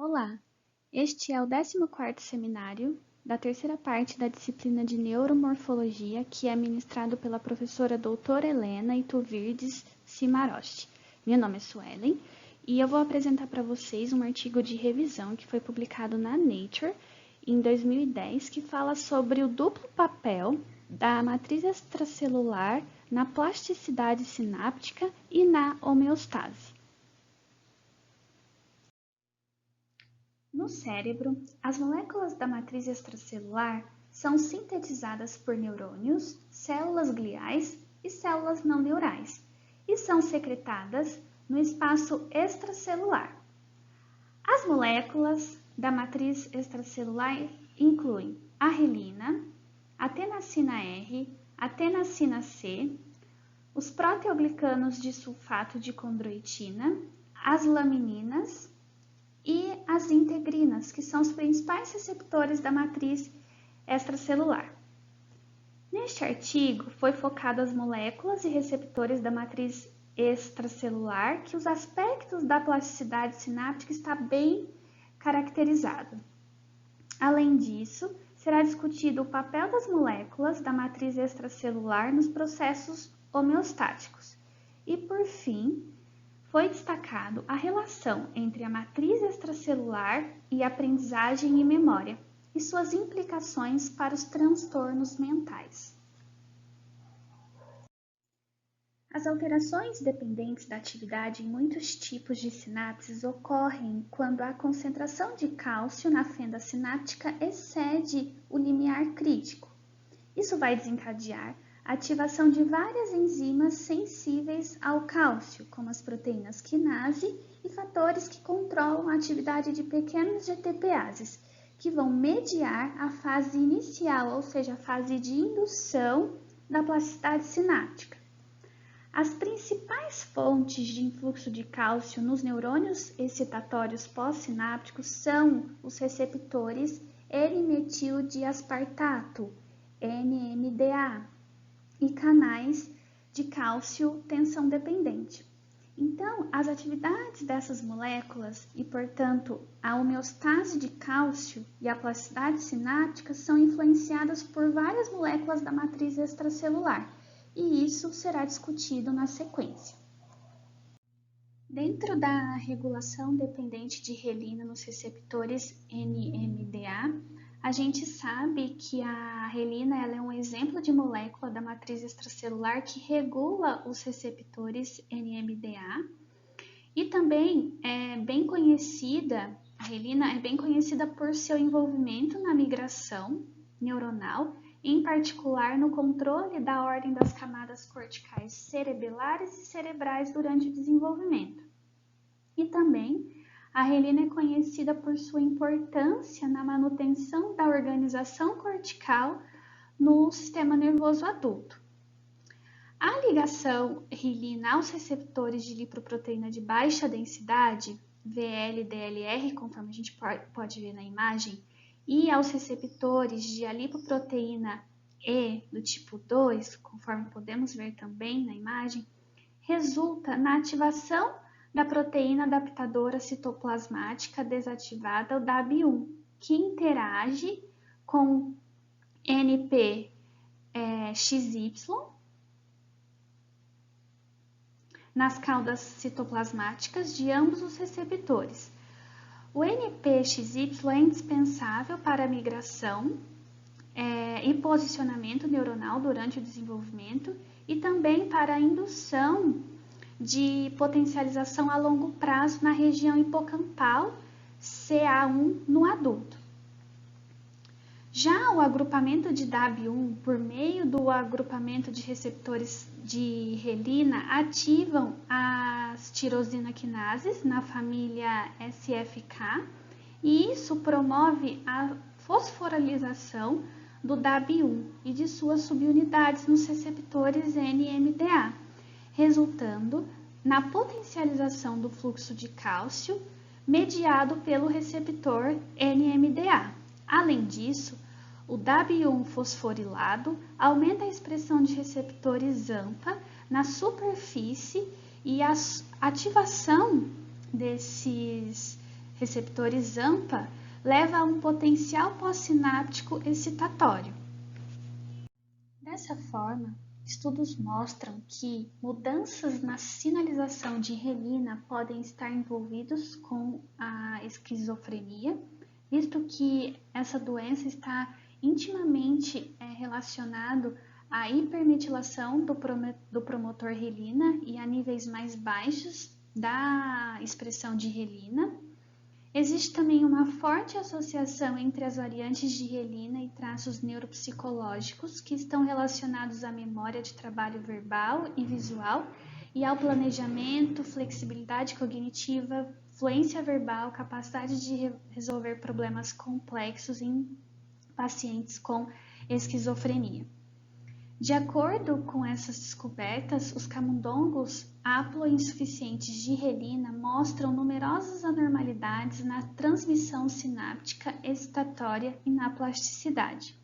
Olá, este é o 14º seminário da terceira parte da disciplina de Neuromorfologia, que é ministrado pela professora doutora Helena Ituvirdes Cimarosti. Meu nome é Suelen e eu vou apresentar para vocês um artigo de revisão que foi publicado na Nature em 2010, que fala sobre o duplo papel da matriz extracelular na plasticidade sináptica e na homeostase. No cérebro, as moléculas da matriz extracelular são sintetizadas por neurônios, células gliais e células não neurais e são secretadas no espaço extracelular. As moléculas da matriz extracelular incluem a relina, a tenascina R, a tenascina C, os proteoglicanos de sulfato de condroitina, as lamininas e as integrinas, que são os principais receptores da matriz extracelular. Neste artigo, foi focado as moléculas e receptores da matriz extracelular, que os aspectos da plasticidade sináptica está bem caracterizado. Além disso, será discutido o papel das moléculas da matriz extracelular nos processos homeostáticos. E, por fim, foi destacado a relação entre a matriz extracelular e a aprendizagem e memória e suas implicações para os transtornos mentais. As alterações dependentes da atividade em muitos tipos de sinapses ocorrem quando a concentração de cálcio na fenda sináptica excede o limiar crítico. Isso vai desencadear a ativação de várias enzimas sensíveis ao cálcio, como as proteínas quinase e fatores que controlam a atividade de pequenos GTPases, que vão mediar a fase inicial, ou seja, a fase de indução da plasticidade sináptica. As principais fontes de influxo de cálcio nos neurônios excitatórios pós-sinápticos são os receptores N-metildiaspartato, NMDA, e canais de cálcio tensão dependente. Então, as atividades dessas moléculas e, portanto, a homeostase de cálcio e a plasticidade sináptica são influenciadas por várias moléculas da matriz extracelular, e isso será discutido na sequência. Dentro da regulação dependente de relina nos receptores NMDA, a gente sabe que a relina ela é um exemplo de molécula da matriz extracelular que regula os receptores NMDA e também é bem conhecida, a relina é bem conhecida por seu envolvimento na migração neuronal, em particular no controle da ordem das camadas corticais cerebelares e cerebrais durante o desenvolvimento. E também a relina é conhecida por sua importância na manutenção da organização cortical no sistema nervoso adulto. A ligação relina aos receptores de lipoproteína de baixa densidade, VL-DLR, conforme a gente pode ver na imagem, e aos receptores de lipoproteína E do tipo 2, conforme podemos ver também na imagem, resulta na ativação da proteína adaptadora citoplasmática desativada, o DAB1, que interage com NPXY nas caudas citoplasmáticas de ambos os receptores. O NPXY é indispensável para a migração e posicionamento neuronal durante o desenvolvimento e também para a indução de potencialização a longo prazo na região hipocampal CA1 no adulto. Já o agrupamento de DAB1 por meio do agrupamento de receptores de relina ativam as tirosina quinases na família SFK e isso promove a fosforilização do DAB1 e de suas subunidades nos receptores NMDA, resultando na potencialização do fluxo de cálcio mediado pelo receptor NMDA. Além disso, o DAB1 fosforilado aumenta a expressão de receptores AMPA na superfície e a ativação desses receptores AMPA leva a um potencial pós-sináptico excitatório. Dessa forma, estudos mostram que mudanças na sinalização de relina podem estar envolvidos com a esquizofrenia, visto que essa doença está intimamente relacionado à hipermetilação do promotor relina e a níveis mais baixos da expressão de relina. Existe também uma forte associação entre as variantes de relina e traços neuropsicológicos que estão relacionados à memória de trabalho verbal e visual e ao planejamento, flexibilidade cognitiva, fluência verbal, capacidade de resolver problemas complexos em pacientes com esquizofrenia. De acordo com essas descobertas, os camundongos haploinsuficientes de relina mostram numerosas anormalidades na transmissão sináptica excitatória e na plasticidade.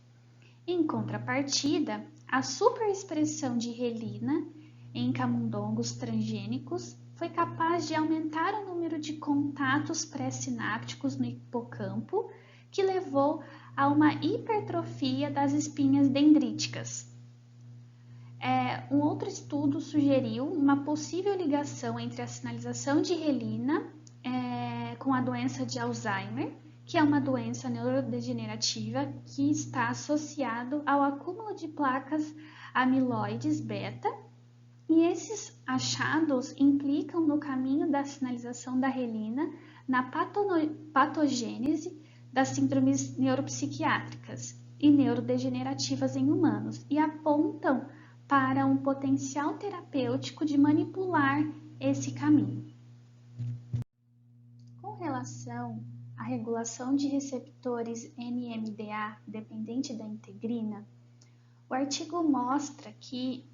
Em contrapartida, a superexpressão de relina em camundongos transgênicos foi capaz de aumentar o número de contatos pré-sinápticos no hipocampo, que levou a uma hipertrofia das espinhas dendríticas. Um outro estudo sugeriu uma possível ligação entre a sinalização de relina com a doença de Alzheimer, que é uma doença neurodegenerativa que está associado ao acúmulo de placas amiloides beta, e esses achados implicam no caminho da sinalização da relina na patogênese das síndromes neuropsiquiátricas e neurodegenerativas em humanos e apontam para um potencial terapêutico de manipular esse caminho. Com relação à regulação de receptores NMDA dependente da integrina, o artigo mostra que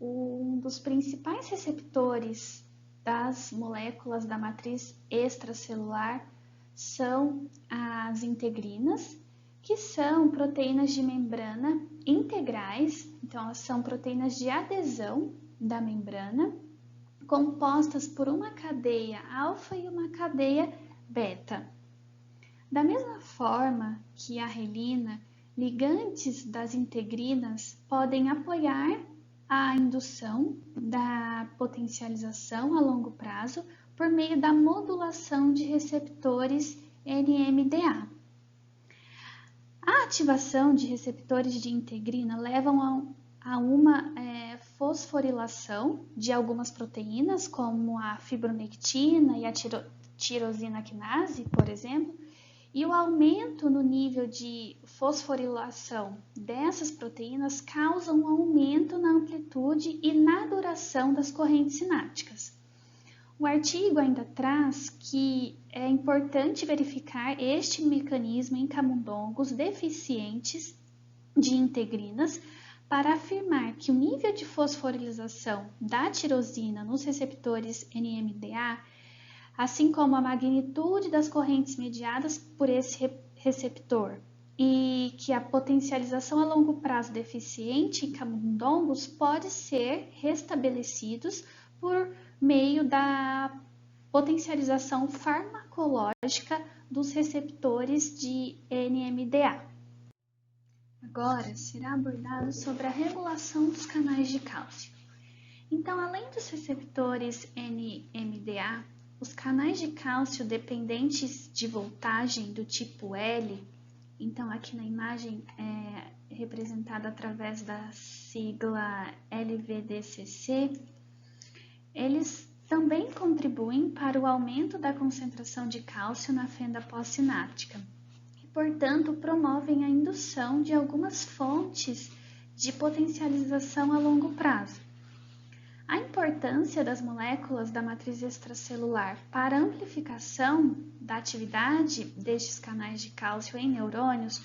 um dos principais receptores das moléculas da matriz extracelular são as integrinas, que são proteínas de membrana integrais, então elas são proteínas de adesão da membrana, compostas por uma cadeia alfa e uma cadeia beta. Da mesma forma que a relina, ligantes das integrinas podem apoiar a indução da potencialização a longo prazo por meio da modulação de receptores NMDA. A ativação de receptores de integrina levam a uma fosforilação de algumas proteínas, como a fibronectina e a tirosina quinase, por exemplo, e o aumento no nível de fosforilação dessas proteínas causa um aumento na amplitude e na duração das correntes sinápticas. O artigo ainda traz que é importante verificar este mecanismo em camundongos deficientes de integrinas para afirmar que o nível de fosforilização da tirosina nos receptores NMDA, assim como a magnitude das correntes mediadas por esse receptor, e que a potencialização a longo prazo deficiente em camundongos pode ser restabelecidos por meio da potencialização farmacológica dos receptores de NMDA. Agora será abordado sobre a regulação dos canais de cálcio. Então, além dos receptores NMDA, os canais de cálcio dependentes de voltagem do tipo L, então aqui na imagem é representada através da sigla LVDCC, eles também contribuem para o aumento da concentração de cálcio na fenda pós-sináptica e, portanto, promovem a indução de algumas fontes de potencialização a longo prazo. A importância das moléculas da matriz extracelular para a amplificação da atividade destes canais de cálcio em neurônios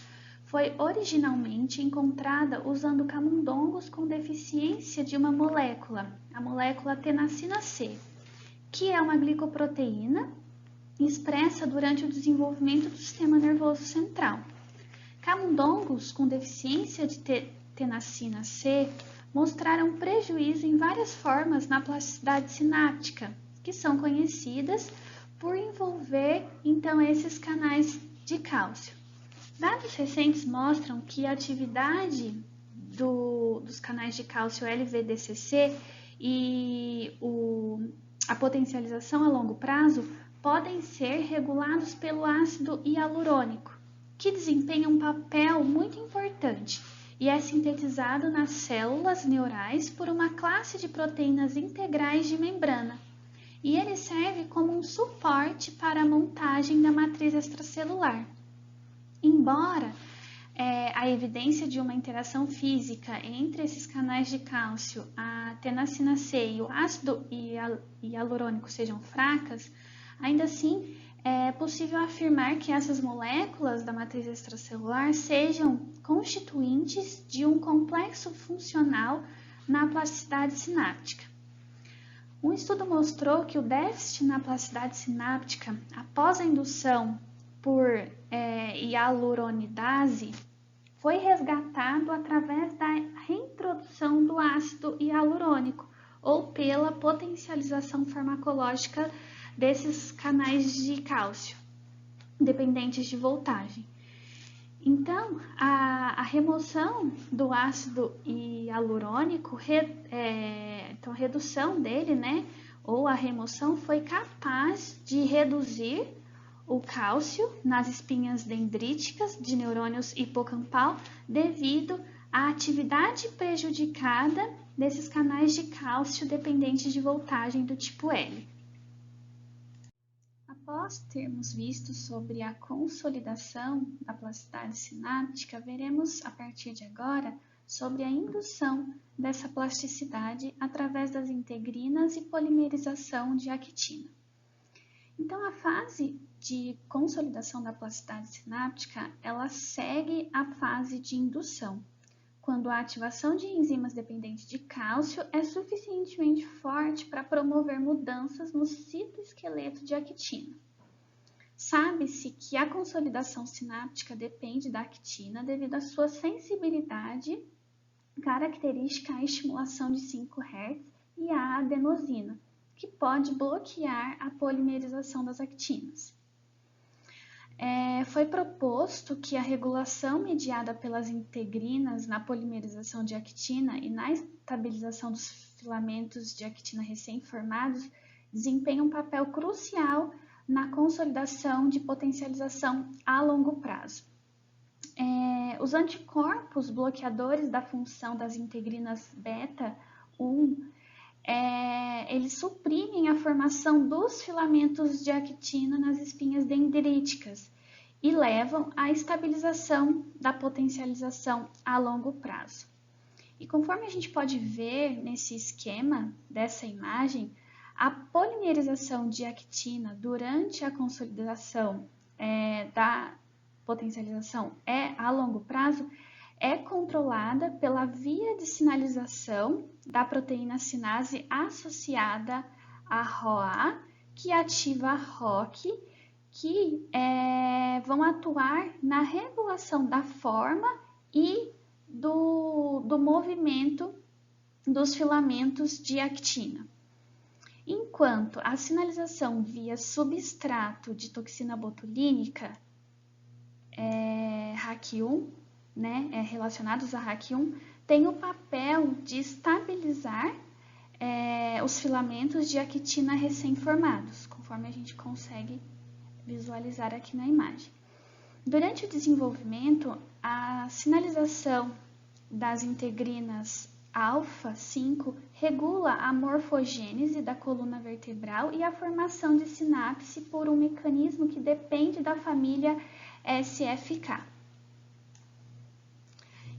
foi originalmente encontrada usando camundongos com deficiência de uma molécula, a molécula tenascina C, que é uma glicoproteína expressa durante o desenvolvimento do sistema nervoso central. Camundongos com deficiência de tenascina C mostraram prejuízo em várias formas na plasticidade sináptica, que são conhecidas por envolver, então, esses canais de cálcio. Dados recentes mostram que a atividade dos canais de cálcio LVDCC e a potencialização a longo prazo podem ser regulados pelo ácido hialurônico, que desempenha um papel muito importante e é sintetizado nas células neurais por uma classe de proteínas integrais de membrana. E ele serve como um suporte para a montagem da matriz extracelular. Embora a evidência de uma interação física entre esses canais de cálcio, a tenacina C e o ácido hialurônico sejam fracas, ainda assim é possível afirmar que essas moléculas da matriz extracelular sejam constituintes de um complexo funcional na plasticidade sináptica. Um estudo mostrou que o déficit na plasticidade sináptica após a indução por hialuronidase foi resgatado através da reintrodução do ácido hialurônico ou pela potencialização farmacológica desses canais de cálcio dependentes de voltagem. Então, a remoção do ácido hialurônico, então a redução dele, né, ou a remoção foi capaz de reduzir o cálcio nas espinhas dendríticas de neurônios hipocampal devido à atividade prejudicada desses canais de cálcio dependentes de voltagem do tipo L. Após termos visto sobre a consolidação da plasticidade sináptica, veremos a partir de agora sobre a indução dessa plasticidade através das integrinas e polimerização de actina. Então, a fase de consolidação da plasticidade sináptica, ela segue a fase de indução, quando a ativação de enzimas dependentes de cálcio é suficientemente forte para promover mudanças no citoesqueleto de actina. Sabe-se que a consolidação sináptica depende da actina devido à sua sensibilidade característica à estimulação de 5 Hz e à adenosina, que pode bloquear a polimerização das actinas. Foi proposto que a regulação mediada pelas integrinas na polimerização de actina e na estabilização dos filamentos de actina recém-formados desempenha um papel crucial na consolidação de potencialização a longo prazo. Os anticorpos bloqueadores da função das integrinas beta-1 eles suprimem a formação dos filamentos de actina nas espinhas dendríticas e levam à estabilização da potencialização a longo prazo. E conforme a gente pode ver nesse esquema dessa imagem, a polimerização de actina durante a consolidação da potencialização a longo prazo é controlada pela via de sinalização da proteína sinase associada à ROA, que ativa a ROC, que vão atuar na regulação da forma e do movimento dos filamentos de actina. Enquanto a sinalização via substrato de toxina botulínica, RAC1, relacionados a RAC1, tem o papel de estabilizar os filamentos de actina recém-formados, conforme a gente consegue visualizar aqui na imagem. Durante o desenvolvimento, a sinalização das integrinas alfa-5 regula a morfogênese da coluna vertebral e a formação de sinapse por um mecanismo que depende da família SFK.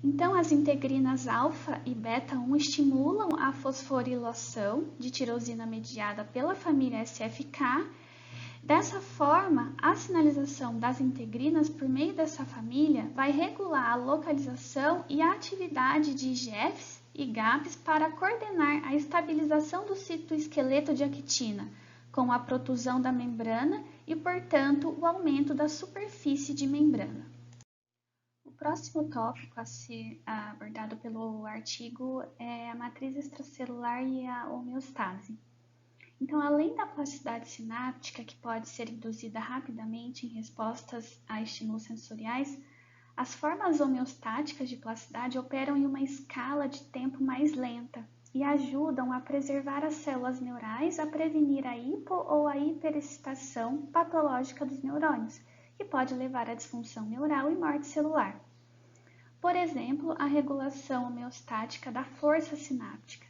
Então, as integrinas alfa e beta-1 estimulam a fosforilação de tirosina mediada pela família SFK. Dessa forma, a sinalização das integrinas por meio dessa família vai regular a localização e a atividade de IGFs e GAPs para coordenar a estabilização do citoesqueleto de actina, com a protusão da membrana e, portanto, o aumento da superfície de membrana. O próximo tópico a ser abordado pelo artigo é a matriz extracelular e a homeostase. Então, além da plasticidade sináptica, que pode ser induzida rapidamente em respostas a estímulos sensoriais, as formas homeostáticas de plasticidade operam em uma escala de tempo mais lenta e ajudam a preservar as células neurais, a prevenir a hipo ou a hiperexcitação patológica dos neurônios, que pode levar à disfunção neural e morte celular. Por exemplo, a regulação homeostática da força sináptica,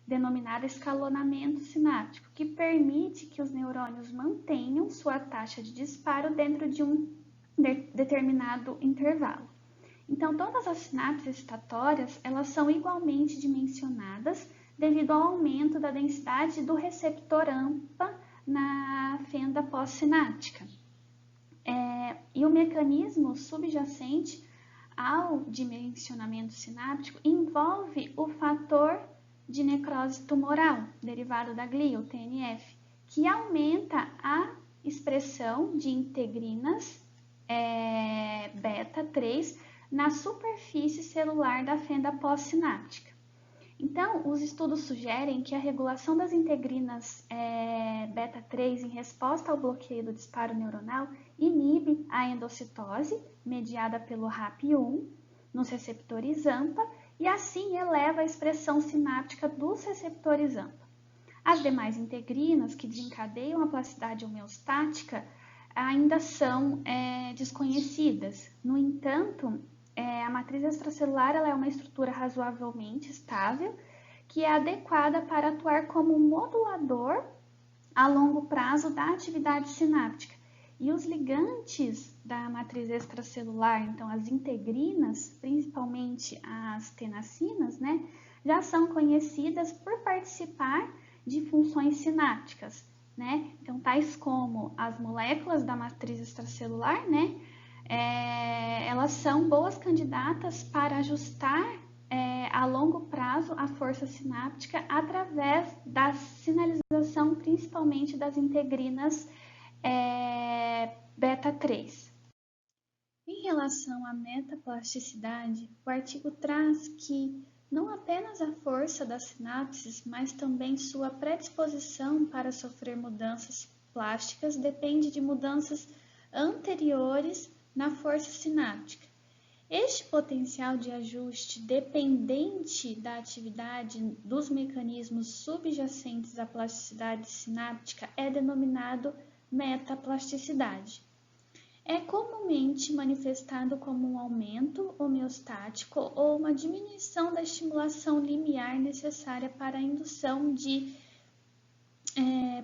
denominada escalonamento sináptico, que permite que os neurônios mantenham sua taxa de disparo dentro de um determinado intervalo. Então, todas as sinapses excitatórias, elas são igualmente dimensionadas devido ao aumento da densidade do receptor AMPA na fenda pós-sináptica. E o mecanismo subjacente ao dimensionamento sináptico envolve o fator de necrose tumoral, derivado da glia, o TNF, que aumenta a expressão de integrinas beta 3 na superfície celular da fenda pós-sináptica. Então, os estudos sugerem que a regulação das integrinas beta 3 em resposta ao bloqueio do disparo neuronal inibe a endocitose, mediada pelo RAP1, nos receptores AMPA, e assim eleva a expressão sináptica dos receptores AMPA. As demais integrinas que desencadeiam a plasticidade homeostática ainda são desconhecidas. No entanto, a matriz extracelular ela é uma estrutura razoavelmente estável que é adequada para atuar como modulador a longo prazo da atividade sináptica. E os ligantes da matriz extracelular, então as integrinas, principalmente as tenacinas, já são conhecidas por participar de funções sinápticas, Então, tais como as moléculas da matriz extracelular, elas são boas candidatas para ajustar a longo prazo a força sináptica através da sinalização, principalmente das integrinas beta 3. Em relação à metaplasticidade, o artigo traz que não apenas a força das sinapses, mas também sua predisposição para sofrer mudanças plásticas depende de mudanças anteriores na força sináptica. Este potencial de ajuste dependente da atividade dos mecanismos subjacentes à plasticidade sináptica é denominado metaplasticidade. É comumente manifestado como um aumento homeostático ou uma diminuição da estimulação limiar necessária para a indução de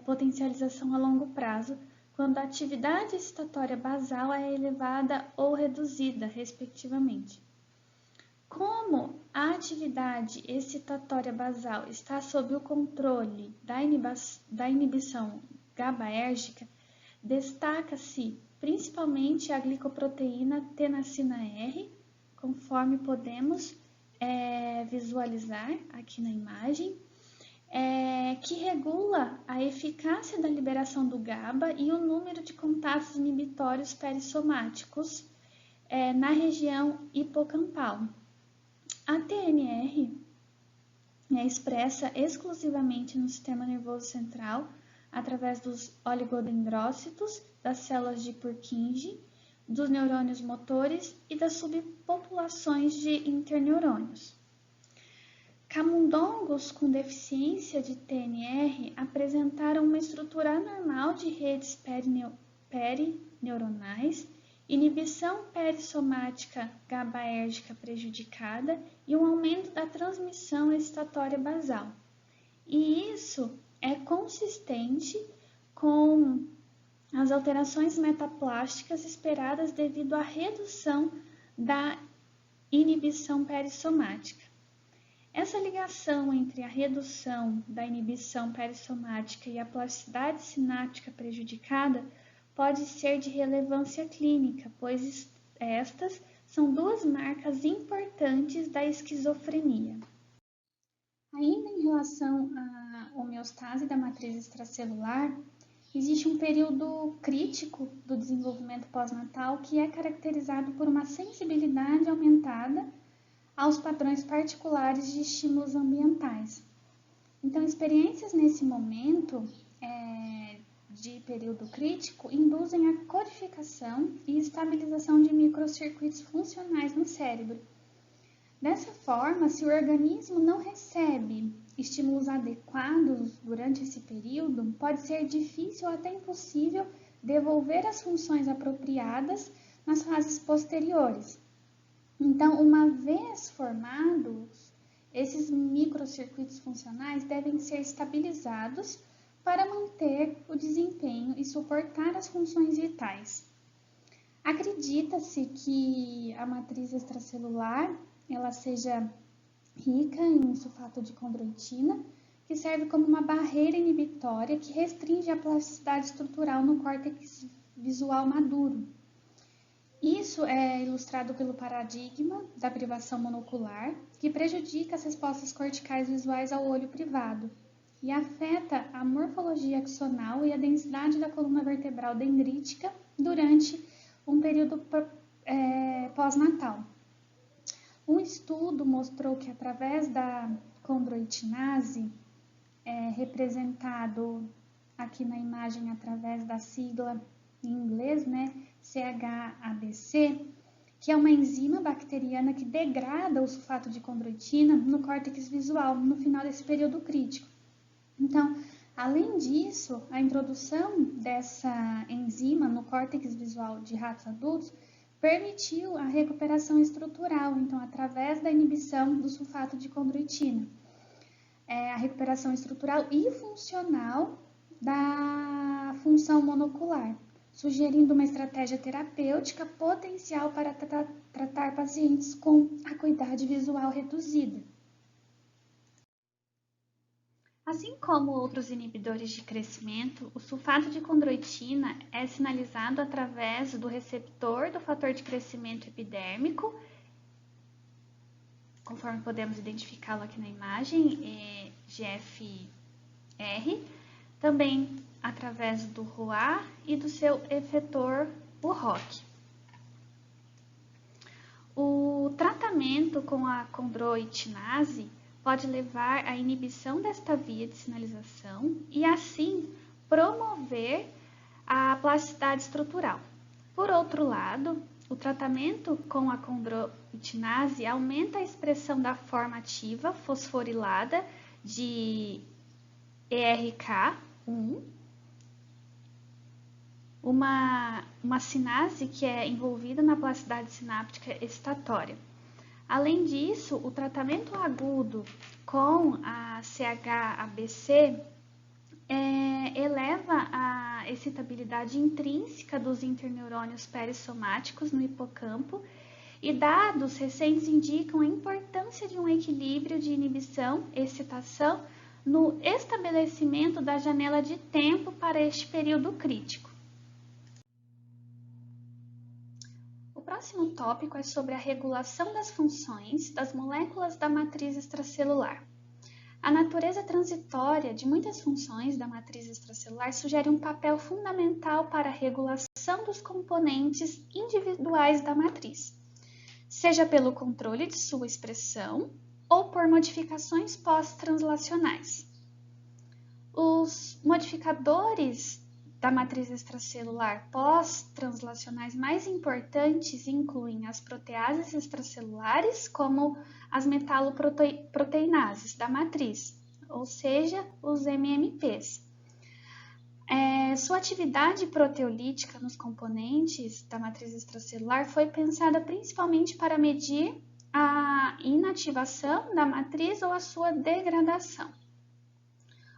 potencialização a longo prazo, quando a atividade excitatória basal é elevada ou reduzida, respectivamente. Como a atividade excitatória basal está sob o controle da inibição GABAérgica, destaca-se principalmente a glicoproteína tenascina R, conforme podemos visualizar aqui na imagem, que regula a eficácia da liberação do GABA e o número de contatos inibitórios perissomáticos na região hipocampal. A TNR é expressa exclusivamente no sistema nervoso central, através dos oligodendrócitos, das células de Purkinje, dos neurônios motores e das subpopulações de interneurônios. Camundongos com deficiência de TNR apresentaram uma estrutura anormal de redes perineuronais, inibição perissomática GABAérgica prejudicada e um aumento da transmissão excitatória basal. E isso é consistente com as alterações metaplásticas esperadas devido à redução da inibição perissomática. Essa ligação entre a redução da inibição perissomática e a plasticidade sináptica prejudicada pode ser de relevância clínica, pois estas são duas marcas importantes da esquizofrenia. Ainda em relação à homeostase da matriz extracelular, existe um período crítico do desenvolvimento pós-natal que é caracterizado por uma sensibilidade aumentada aos padrões particulares de estímulos ambientais. Então, experiências nesse momento de período crítico induzem a codificação e estabilização de microcircuitos funcionais no cérebro. Dessa forma, se o organismo não recebe estímulos adequados durante esse período, pode ser difícil ou até impossível devolver as funções apropriadas nas fases posteriores. Então, uma vez formados, esses microcircuitos funcionais devem ser estabilizados para manter o desempenho e suportar as funções vitais. Acredita-se que a matriz extracelular ela seja rica em sulfato de condroitina, que serve como uma barreira inibitória que restringe a plasticidade estrutural no córtex visual maduro. Isso é ilustrado pelo paradigma da privação monocular, que prejudica as respostas corticais visuais ao olho privado e afeta a morfologia axonal e a densidade da coluna vertebral dendrítica durante um período pós-natal. Um estudo mostrou que através da condroitinase, representado aqui na imagem através da sigla em inglês, CHABC, que é uma enzima bacteriana que degrada o sulfato de condroitina no córtex visual no final desse período crítico. Então, além disso, a introdução dessa enzima no córtex visual de ratos adultos permitiu a recuperação estrutural, então, através da inibição do sulfato de condroitina. A recuperação estrutural e funcional da função monocular, sugerindo uma estratégia terapêutica potencial para tratar pacientes com acuidade visual reduzida. Assim como outros inibidores de crescimento, o sulfato de condroitina é sinalizado através do receptor do fator de crescimento epidérmico, conforme podemos identificá-lo aqui na imagem, GFR, também através do ROA e do seu efetor, o ROC. O tratamento com a condroitinase pode levar à inibição desta via de sinalização e, assim, promover a plasticidade estrutural. Por outro lado, o tratamento com a condroitinase aumenta a expressão da forma ativa fosforilada de ERK1, uma sinase que é envolvida na plasticidade sináptica excitatória. Além disso, o tratamento agudo com a CHABC eleva a excitabilidade intrínseca dos interneurônios perissomáticos no hipocampo e dados recentes indicam a importância de um equilíbrio de inibição e excitação no estabelecimento da janela de tempo para este período crítico. O próximo tópico é sobre a regulação das funções das moléculas da matriz extracelular. A natureza transitória de muitas funções da matriz extracelular sugere um papel fundamental para a regulação dos componentes individuais da matriz, seja pelo controle de sua expressão ou por modificações pós-translacionais. Os modificadores da matriz extracelular pós-translacionais mais importantes incluem as proteases extracelulares, como as metaloproteinases da matriz, ou seja, os MMPs. Sua atividade proteolítica nos componentes da matriz extracelular foi pensada principalmente para medir a inativação da matriz ou a sua degradação.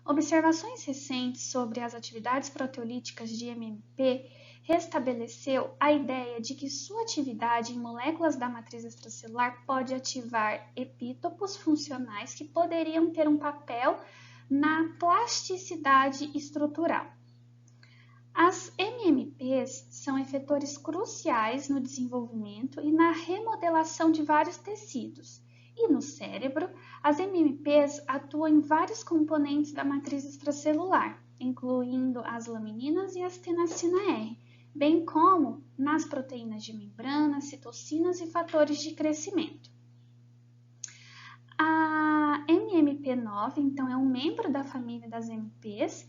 Observações recentes sobre as atividades proteolíticas de MMP restabeleceu a ideia de que sua atividade em moléculas da matriz extracelular pode ativar epítopos funcionais que poderiam ter um papel na plasticidade estrutural. As MMPs são efetores cruciais no desenvolvimento e na remodelação de vários tecidos. E no cérebro, as MMPs atuam em vários componentes da matriz extracelular, incluindo as lamininas e a astenacina R, bem como nas proteínas de membrana, citocinas e fatores de crescimento. A MMP9, então, é um membro da família das MPs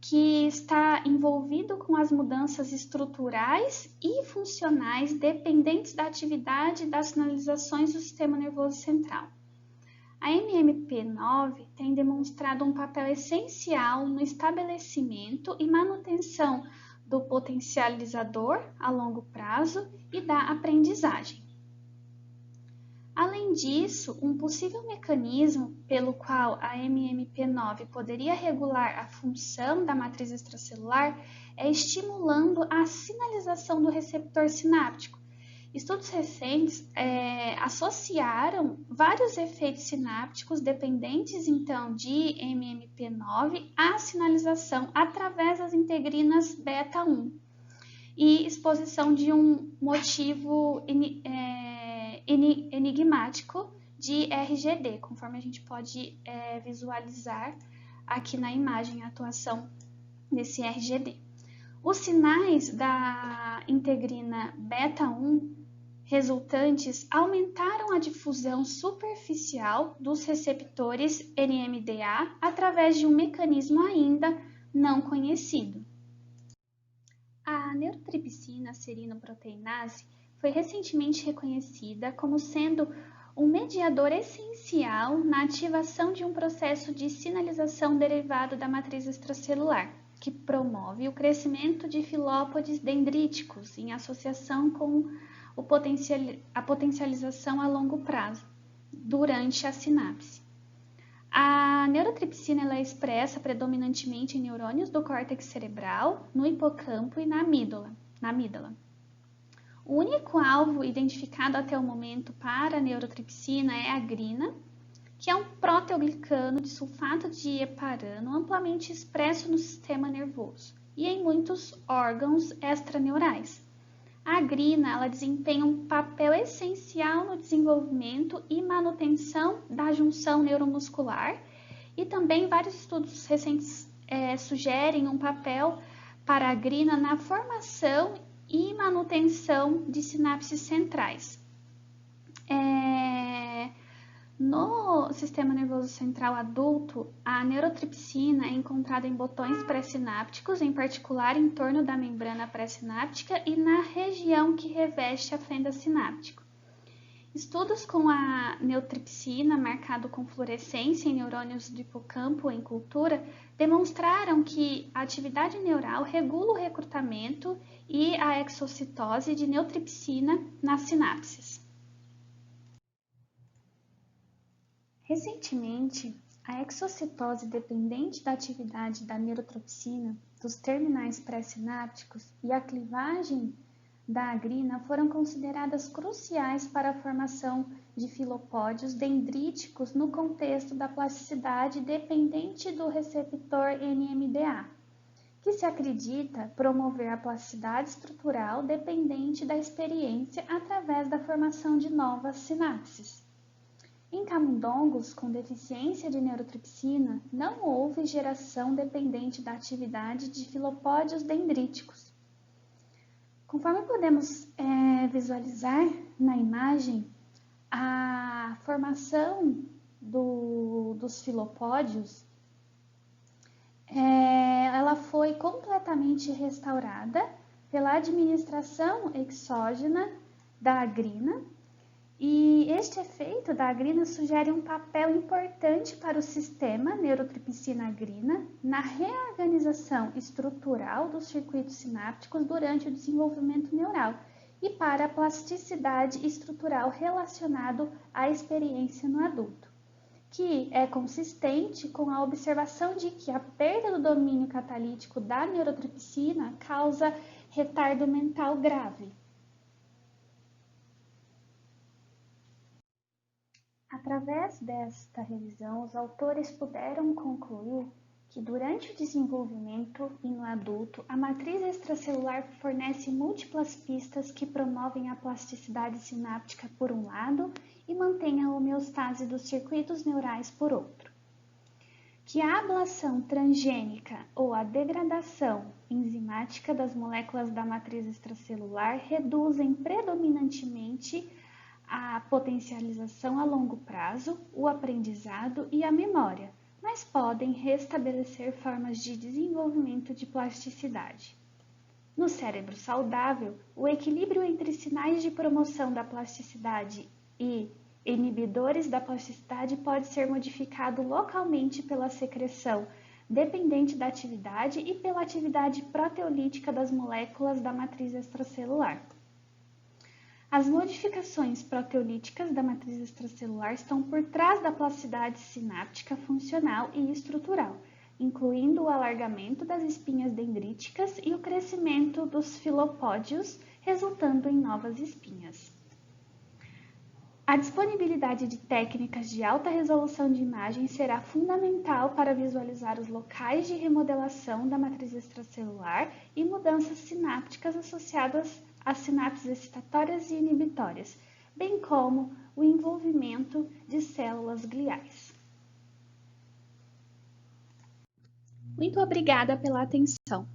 que está envolvido com as mudanças estruturais e funcionais dependentes da atividade das sinalizações do sistema nervoso central. A MMP9 tem demonstrado um papel essencial no estabelecimento e manutenção do potencializador a longo prazo e da aprendizagem. Além disso, um possível mecanismo pelo qual a MMP9 poderia regular a função da matriz extracelular é estimulando a sinalização do receptor sináptico. Estudos recentes associaram vários efeitos sinápticos dependentes, então, de MMP9 à sinalização através das integrinas beta-1 e exposição de um motivo enigmático de RGD, conforme a gente pode visualizar aqui na imagem a atuação desse RGD. Os sinais da integrina beta-1 resultantes aumentaram a difusão superficial dos receptores NMDA através de um mecanismo ainda não conhecido. A neurotripsina serinoproteinase foi recentemente reconhecida como sendo um mediador essencial na ativação de um processo de sinalização derivado da matriz extracelular, que promove o crescimento de filópodes dendríticos em associação com a potencialização a longo prazo, durante a sinapse. A neurotripsina é expressa predominantemente em neurônios do córtex cerebral, no hipocampo e na amígdala. O único alvo identificado até o momento para a neurotripsina é a grina, que é um proteoglicano de sulfato de heparano amplamente expresso no sistema nervoso e em muitos órgãos extraneurais. A grina ela desempenha um papel essencial no desenvolvimento e manutenção da junção neuromuscular e também vários estudos recentes sugerem um papel para a grina na formação e manutenção de sinapses centrais. No sistema nervoso central adulto, a neurotripsina é encontrada em botões pré-sinápticos, em particular em torno da membrana pré-sináptica e na região que reveste a fenda sináptica. Estudos com a neurotripsina, marcado com fluorescência em neurônios do hipocampo em cultura, demonstraram que a atividade neural regula o recrutamento e a exocitose de neurotripsina nas sinapses. Recentemente, a exocitose dependente da atividade da neurotripsina dos terminais pré-sinápticos e a clivagem da grina foram consideradas cruciais para a formação de filopódios dendríticos no contexto da plasticidade dependente do receptor NMDA, que se acredita promover a plasticidade estrutural dependente da experiência através da formação de novas sinapses. Em camundongos com deficiência de neurotripsina, não houve geração dependente da atividade de filopódios dendríticos. Conforme podemos visualizar na imagem, a formação dos filopódios ela foi completamente restaurada pela administração exógena da grina. E este efeito da grina sugere um papel importante para o sistema neurotripsina-grina na reorganização estrutural dos circuitos sinápticos durante o desenvolvimento neural e para a plasticidade estrutural relacionado à experiência no adulto, que é consistente com a observação de que a perda do domínio catalítico da neurotripsina causa retardo mental grave. Através desta revisão, os autores puderam concluir que durante o desenvolvimento e no adulto, a matriz extracelular fornece múltiplas pistas que promovem a plasticidade sináptica por um lado e mantém a homeostase dos circuitos neurais por outro. Que a ablação transgênica ou a degradação enzimática das moléculas da matriz extracelular reduzem predominantemente a potencialização a longo prazo, o aprendizado e a memória, mas podem restabelecer formas de desenvolvimento de plasticidade. No cérebro saudável, o equilíbrio entre sinais de promoção da plasticidade e inibidores da plasticidade pode ser modificado localmente pela secreção dependente da atividade e pela atividade proteolítica das moléculas da matriz extracelular. As modificações proteolíticas da matriz extracelular estão por trás da plasticidade sináptica funcional e estrutural, incluindo o alargamento das espinhas dendríticas e o crescimento dos filopódios, resultando em novas espinhas. A disponibilidade de técnicas de alta resolução de imagem será fundamental para visualizar os locais de remodelação da matriz extracelular e mudanças sinápticas associadas às sinapses excitatórias e inibitórias, bem como o envolvimento de células gliais. Muito obrigada pela atenção.